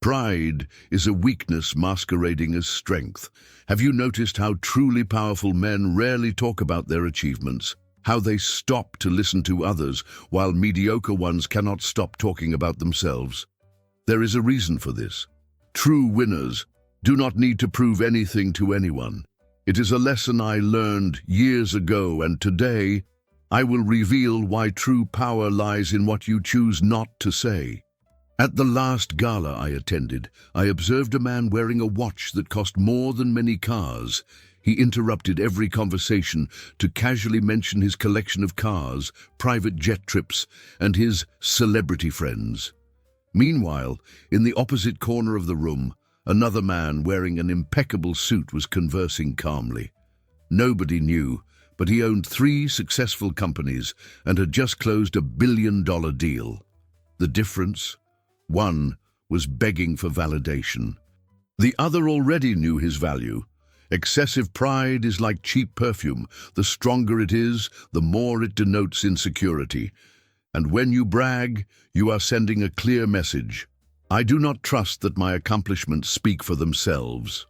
Pride is a weakness masquerading as strength. Have you noticed how truly powerful men rarely talk about their achievements? How they stop to listen to others, while mediocre ones cannot stop talking about themselves? There is a reason for this. True winners do not need to prove anything to anyone. It is a lesson I learned years ago, and today I will reveal why true power lies in what you choose not to say. At the last gala I attended, I observed a man wearing a watch that cost more than many cars. He interrupted every conversation to casually mention his collection of cars, private jet trips, and his celebrity friends. Meanwhile, in the opposite corner of the room, another man wearing an impeccable suit was conversing calmly. Nobody knew, but he owned 3 successful companies and had just closed a billion-dollar deal. The difference? One was begging for validation. The other already knew his value. Excessive pride is like cheap perfume. The stronger it is, the more it denotes insecurity. And when you brag, you are sending a clear message. I do not trust that my accomplishments speak for themselves.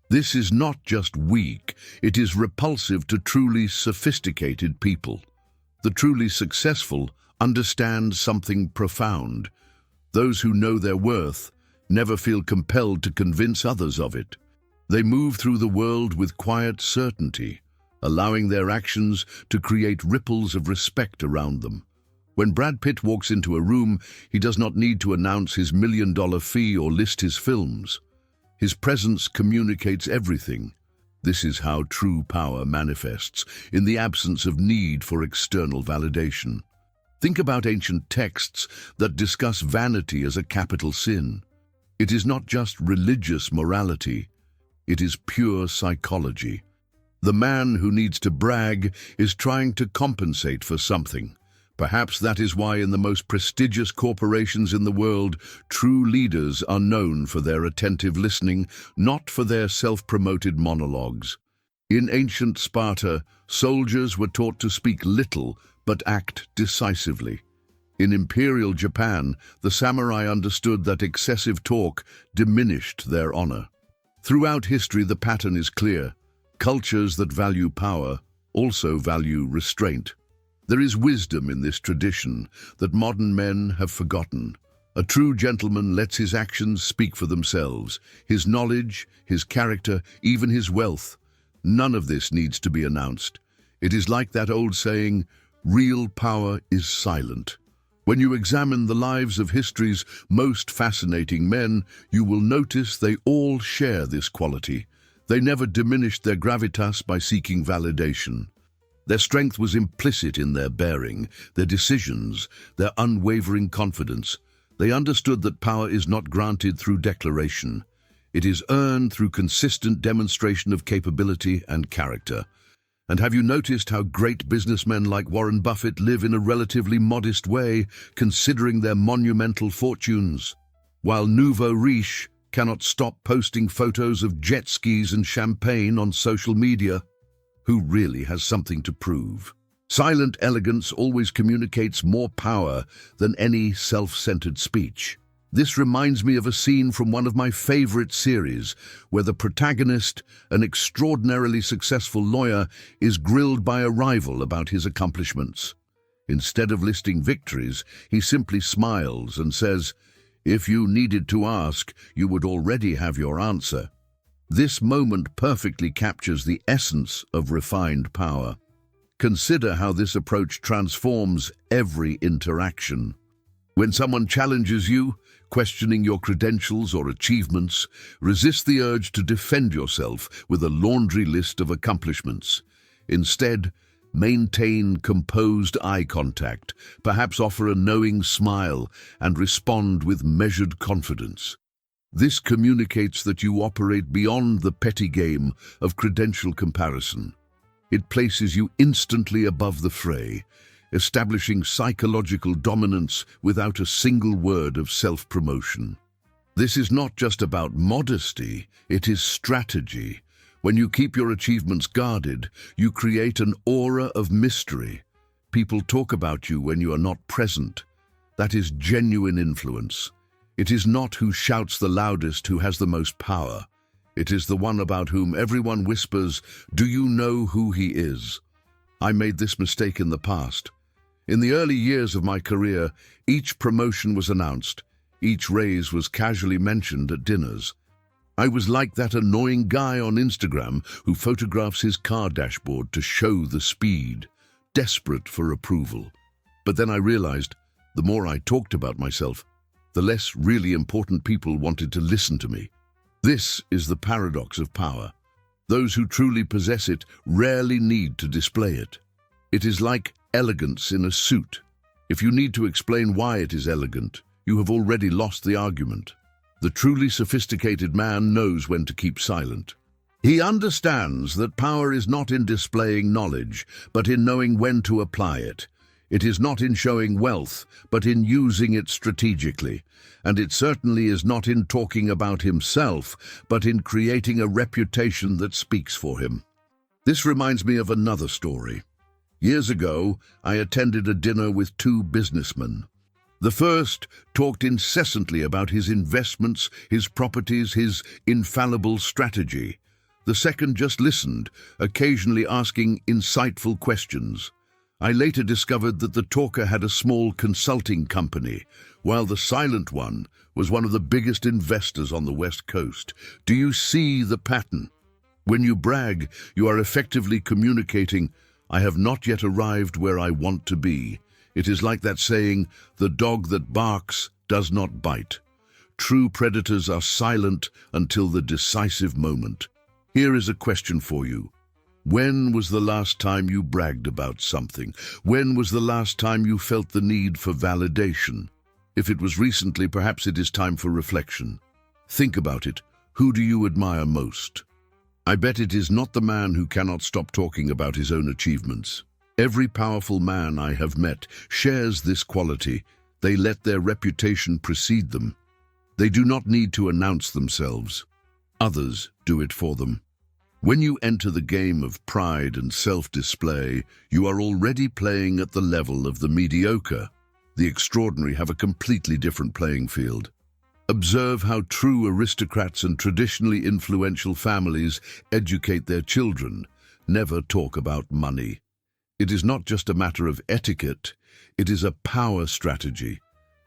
This is not just weak, it is repulsive to truly sophisticated people. The truly successful understand something profound. Those who know their worth never feel compelled to convince others of it. They move through the world with quiet certainty, allowing their actions to create ripples of respect around them. When Brad Pitt walks into a room, he does not need to announce his $1 million fee or list his films. His presence communicates everything. This is how true power manifests, in the absence of need for external validation. Think about ancient texts that discuss vanity as a capital sin. It is not just religious morality, it is pure psychology. The man who needs to brag is trying to compensate for something. Perhaps that is why in the most prestigious corporations in the world, true leaders are known for their attentive listening, not for their self-promoted monologues. In ancient Sparta, soldiers were taught to speak little but act decisively. In imperial Japan, the samurai understood that excessive talk diminished their honor. Throughout history, the pattern is clear. Cultures that value power also value restraint. There is wisdom in this tradition that modern men have forgotten. A true gentleman lets his actions speak for themselves, his knowledge, his character, even his wealth. None of this needs to be announced. It is like that old saying, real power is silent. When you examine the lives of history's most fascinating men, you will notice they all share this quality. They never diminished their gravitas by seeking validation. Their strength was implicit in their bearing, their decisions, their unwavering confidence. They understood that power is not granted through declaration. It is earned through consistent demonstration of capability and character. And have you noticed how great businessmen like Warren Buffett live in a relatively modest way, considering their monumental fortunes? While nouveau riche cannot stop posting photos of jet skis and champagne on social media. Who really has something to prove? Silent elegance always communicates more power than any self-centered speech. This reminds me of a scene from one of my favorite series, where the protagonist, an extraordinarily successful lawyer, is grilled by a rival about his accomplishments. Instead of listing victories, he simply smiles and says, "If you needed to ask, you would already have your answer." This moment perfectly captures the essence of refined power. Consider how this approach transforms every interaction. When someone challenges you, questioning your credentials or achievements, resist the urge to defend yourself with a laundry list of accomplishments. Instead, maintain composed eye contact, perhaps offer a knowing smile, and respond with measured confidence. This communicates that you operate beyond the petty game of credential comparison. It places you instantly above the fray, establishing psychological dominance without a single word of self-promotion. This is not just about modesty, it is strategy. When you keep your achievements guarded, you create an aura of mystery. People talk about you when you are not present. That is genuine influence. It is not who shouts the loudest who has the most power. It is the one about whom everyone whispers, "Do you know who he is?" I made this mistake in the past. In the early years of my career, each promotion was announced, each raise was casually mentioned at dinners. I was like that annoying guy on Instagram who photographs his car dashboard to show the speed, desperate for approval. But then I realized, the more I talked about myself, the less really important people wanted to listen to me. This is the paradox of power. Those who truly possess it rarely need to display it. It is like elegance in a suit. If you need to explain why it is elegant, you have already lost the argument. The truly sophisticated man knows when to keep silent. He understands that power is not in displaying knowledge, but in knowing when to apply it. It is not in showing wealth, but in using it strategically. And it certainly is not in talking about himself, but in creating a reputation that speaks for him. This reminds me of another story. Years ago, I attended a dinner with two businessmen. The first talked incessantly about his investments, his properties, his infallible strategy. The second just listened, occasionally asking insightful questions. I later discovered that the talker had a small consulting company, while the silent one was one of the biggest investors on the West Coast. Do you see the pattern? When you brag, you are effectively communicating, "I have not yet arrived where I want to be." It is like that saying, "The dog that barks does not bite." True predators are silent until the decisive moment. Here is a question for you. When was the last time you bragged about something? When was the last time you felt the need for validation? If it was recently, perhaps it is time for reflection. Think about it. Who do you admire most? I bet it is not the man who cannot stop talking about his own achievements. Every powerful man I have met shares this quality. They let their reputation precede them. They do not need to announce themselves. Others do it for them. When you enter the game of pride and self-display, you are already playing at the level of the mediocre. The extraordinary have a completely different playing field. Observe how true aristocrats and traditionally influential families educate their children. Never talk about money. It is not just a matter of etiquette, it is a power strategy.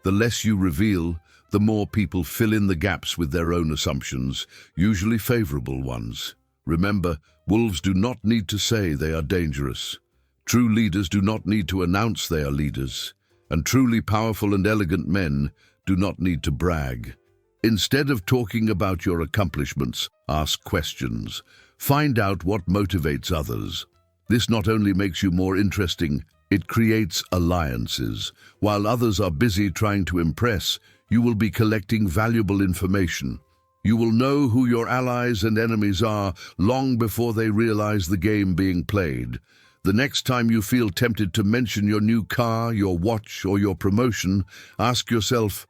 The less you reveal, the more people fill in the gaps with their own assumptions, usually favorable ones. Remember, wolves do not need to say they are dangerous. True leaders do not need to announce they are leaders. And truly powerful and elegant men do not need to brag. Instead of talking about your accomplishments, ask questions. Find out what motivates others. This not only makes you more interesting, it creates alliances. While others are busy trying to impress, you will be collecting valuable information. You will know who your allies and enemies are long before they realize the game being played. The next time you feel tempted to mention your new car, your watch, or your promotion, ask yourself,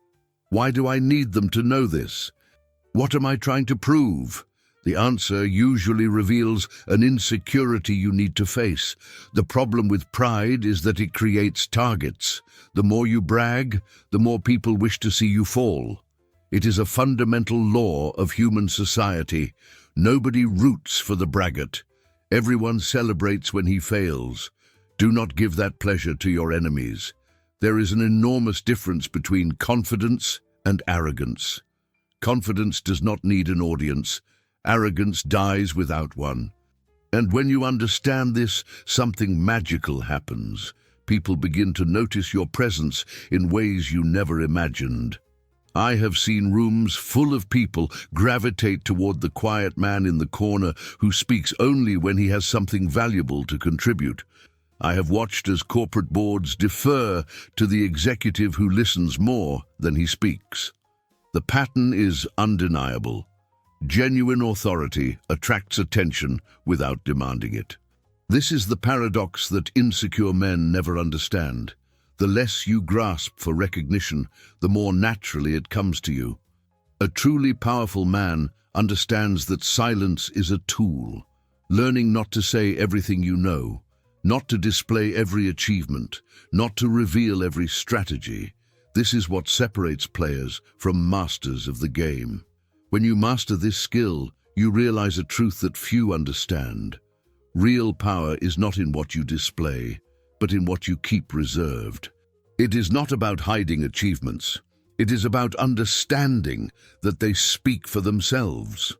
why do I need them to know this? What am I trying to prove? The answer usually reveals an insecurity you need to face. The problem with pride is that it creates targets. The more you brag, the more people wish to see you fall. It is a fundamental law of human society. Nobody roots for the braggart. Everyone celebrates when he fails. Do not give that pleasure to your enemies. There is an enormous difference between confidence and arrogance. Confidence does not need an audience. Arrogance dies without one. And when you understand this, something magical happens. People begin to notice your presence in ways you never imagined. I have seen rooms full of people gravitate toward the quiet man in the corner who speaks only when he has something valuable to contribute. I have watched as corporate boards defer to the executive who listens more than he speaks. The pattern is undeniable. Genuine authority attracts attention without demanding it. This is the paradox that insecure men never understand. The less you grasp for recognition, the more naturally it comes to you. A truly powerful man understands that silence is a tool, learning not to say everything you know, not to display every achievement, not to reveal every strategy. This is what separates players from masters of the game. When you master this skill, you realize a truth that few understand. Real power is not in what you display, but in what you keep reserved. It is not about hiding achievements. It is about understanding that they speak for themselves.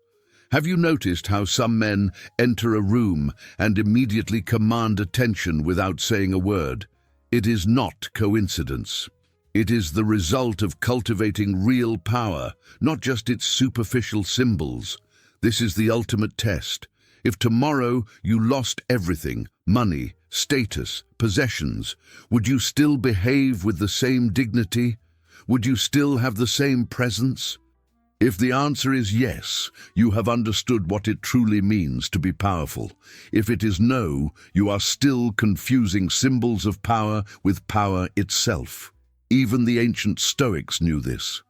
Have you noticed how some men enter a room and immediately command attention without saying a word? It is not coincidence. It is the result of cultivating real power, not just its superficial symbols. This is the ultimate test. If tomorrow you lost everything, money, status, possessions, would you still behave with the same dignity? Would you still have the same presence? If the answer is yes, you have understood what it truly means to be powerful. If it is no, you are still confusing symbols of power with power itself. Even the ancient Stoics knew this.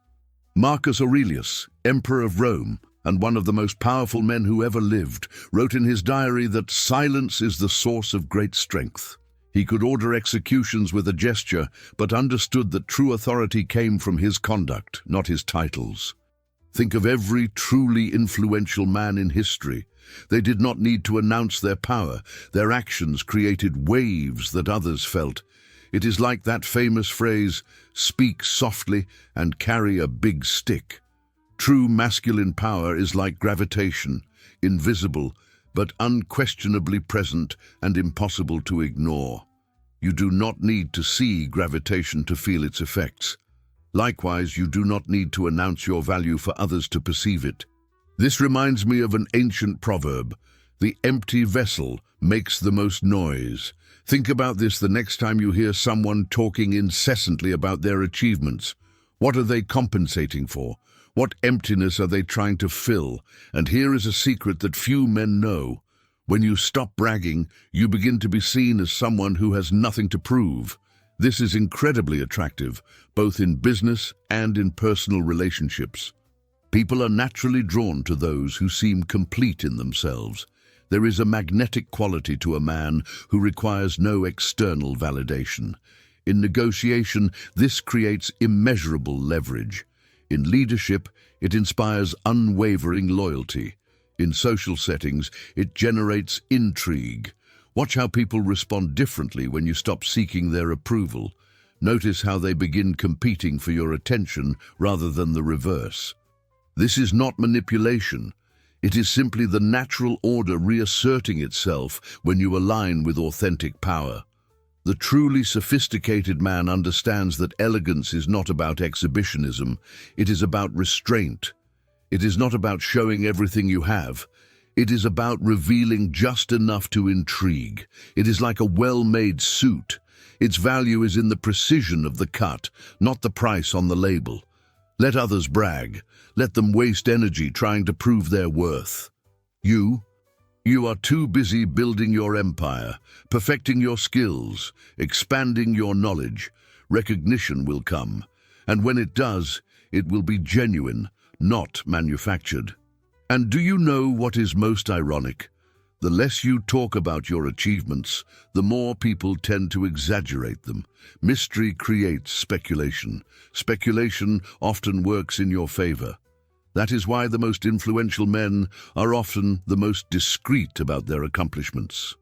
Marcus Aurelius, Emperor of Rome, and one of the most powerful men who ever lived, wrote in his diary that silence is the source of great strength. He could order executions with a gesture, but understood that true authority came from his conduct, not his titles. Think of every truly influential man in history. They did not need to announce their power. Their actions created waves that others felt. It is like that famous phrase, "Speak softly and carry a big stick." True masculine power is like gravitation, invisible, but unquestionably present and impossible to ignore. You do not need to see gravitation to feel its effects. Likewise, you do not need to announce your value for others to perceive it. This reminds me of an ancient proverb: the empty vessel makes the most noise. Think about this the next time you hear someone talking incessantly about their achievements. What are they compensating for? What emptiness are they trying to fill? And here is a secret that few men know. When you stop bragging, you begin to be seen as someone who has nothing to prove. This is incredibly attractive, both in business and in personal relationships. People are naturally drawn to those who seem complete in themselves. There is a magnetic quality to a man who requires no external validation. In negotiation, this creates immeasurable leverage. In leadership, it inspires unwavering loyalty. In social settings, it generates intrigue. Watch how people respond differently when you stop seeking their approval. Notice how they begin competing for your attention rather than the reverse. This is not manipulation. It is simply the natural order reasserting itself when you align with authentic power. The truly sophisticated man understands that elegance is not about exhibitionism. It is about restraint. It is not about showing everything you have. It is about revealing just enough to intrigue. It is like a well-made suit. Its value is in the precision of the cut, not the price on the label. Let others brag. Let them waste energy trying to prove their worth. You are too busy building your empire, perfecting your skills, expanding your knowledge. Recognition will come, and when it does, it will be genuine, not manufactured. And do you know what is most ironic? The less you talk about your achievements, the more people tend to exaggerate them. Mystery creates speculation. Speculation often works in your favor. That is why the most influential men are often the most discreet about their accomplishments.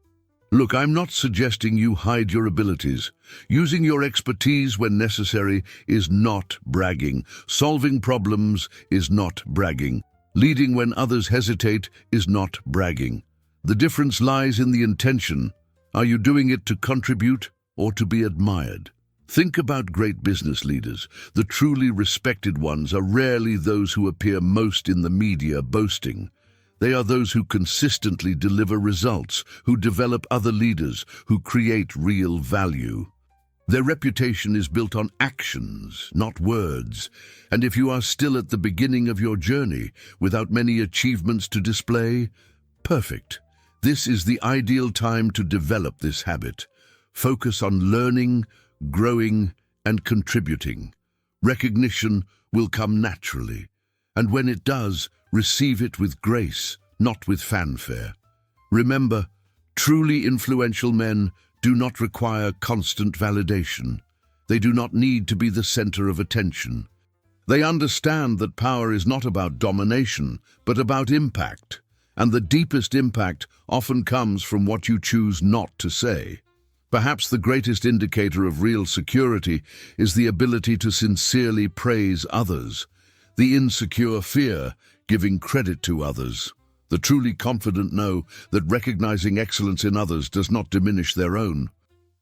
Look, I'm not suggesting you hide your abilities. Using your expertise when necessary is not bragging. Solving problems is not bragging. Leading when others hesitate is not bragging. The difference lies in the intention. Are you doing it to contribute or to be admired? Think about great business leaders. The truly respected ones are rarely those who appear most in the media boasting. They are those who consistently deliver results, who develop other leaders, who create real value. Their reputation is built on actions, not words. And if you are still at the beginning of your journey, without many achievements to display, perfect. This is the ideal time to develop this habit. Focus on learning, growing, and contributing. Recognition will come naturally, and when it does, receive it with grace, not with fanfare. Remember, truly influential men do not require constant validation. They do not need to be the center of attention. They understand that power is not about domination, but about impact. And the deepest impact often comes from what you choose not to say. Perhaps the greatest indicator of real security is the ability to sincerely praise others. The insecure fear giving credit to others. The truly confident know that recognizing excellence in others does not diminish their own.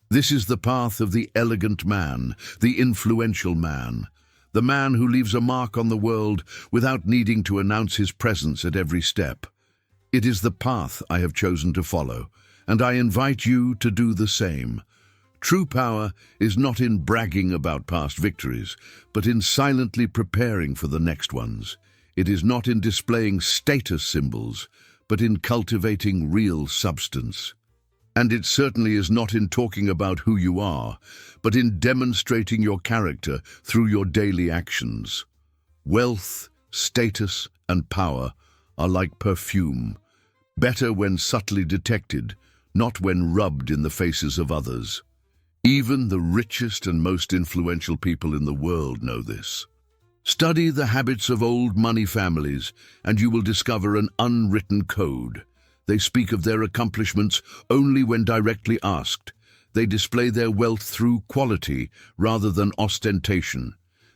This is the path of the elegant man, the influential man, the man who leaves a mark on the world without needing to announce his presence at every step. It is the path I have chosen to follow, and I invite you to do the same. True power is not in bragging about past victories, but in silently preparing for the next ones. It is not in displaying status symbols, but in cultivating real substance. And it certainly is not in talking about who you are, but in demonstrating your character through your daily actions. Wealth, status, and power are like perfume, better when subtly detected, not when rubbed in the faces of others. Even the richest and most influential people in the world know this. Study the habits of old money families, and you will discover an unwritten code. They speak of their accomplishments only when directly asked. They display their wealth through quality rather than ostentation.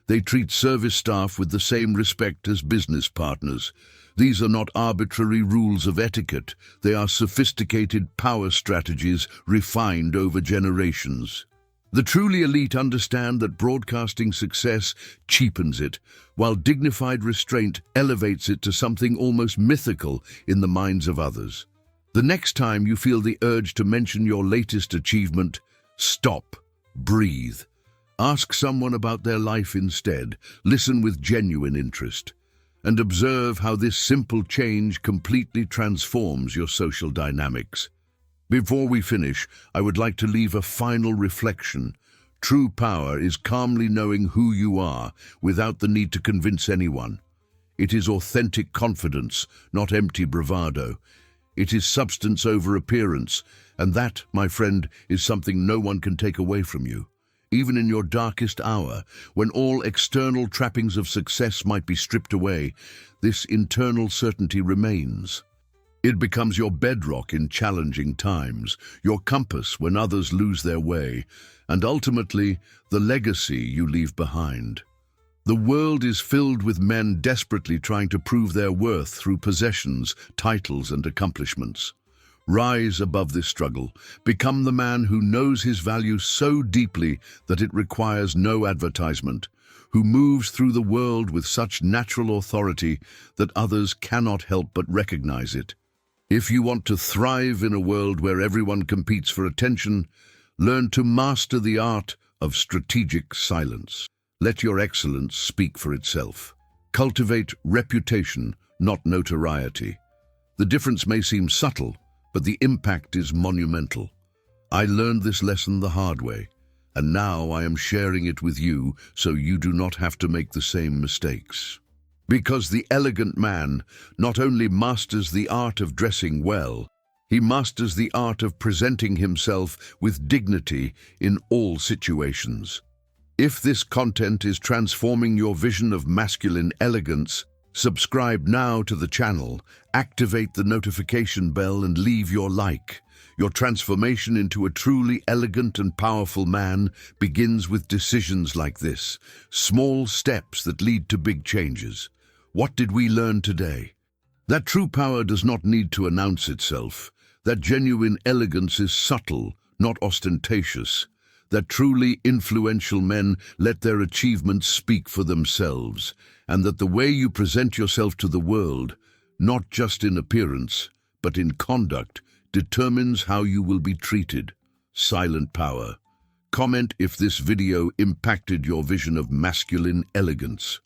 They treat service staff with the same respect as business partners. These are not arbitrary rules of etiquette. They are sophisticated power strategies refined over generations. The truly elite understand that broadcasting success cheapens it, while dignified restraint elevates it to something almost mythical in the minds of others. The next time you feel the urge to mention your latest achievement, stop, breathe. Ask someone about their life instead, listen with genuine interest, and observe how this simple change completely transforms your social dynamics. Before we finish, I would like to leave a final reflection. True power is calmly knowing who you are without the need to convince anyone. It is authentic confidence, not empty bravado. It is substance over appearance, and that, my friend, is something no one can take away from you. Even in your darkest hour, when all external trappings of success might be stripped away, this internal certainty remains. It becomes your bedrock in challenging times, your compass when others lose their way, and ultimately, the legacy you leave behind. The world is filled with men desperately trying to prove their worth through possessions, titles, and accomplishments. Rise above this struggle. Become the man who knows his value so deeply that it requires no advertisement, who moves through the world with such natural authority that others cannot help but recognize it. If you want to thrive in a world where everyone competes for attention, learn to master the art of strategic silence. Let your excellence speak for itself. Cultivate reputation, not notoriety. The difference may seem subtle, but the impact is monumental. I learned this lesson the hard way, and now I am sharing it with you so you do not have to make the same mistakes. Because the elegant man not only masters the art of dressing well, he masters the art of presenting himself with dignity in all situations. If this content is transforming your vision of masculine elegance, subscribe now to the channel, activate the notification bell, and leave your like. Your transformation into a truly elegant and powerful man begins with decisions like this, small steps that lead to big changes. What did we learn today? That true power does not need to announce itself. That genuine elegance is subtle, not ostentatious. That truly influential men let their achievements speak for themselves, and that the way you present yourself to the world, not just in appearance, but in conduct, determines how you will be treated. Silent power. Comment if this video impacted your vision of masculine elegance.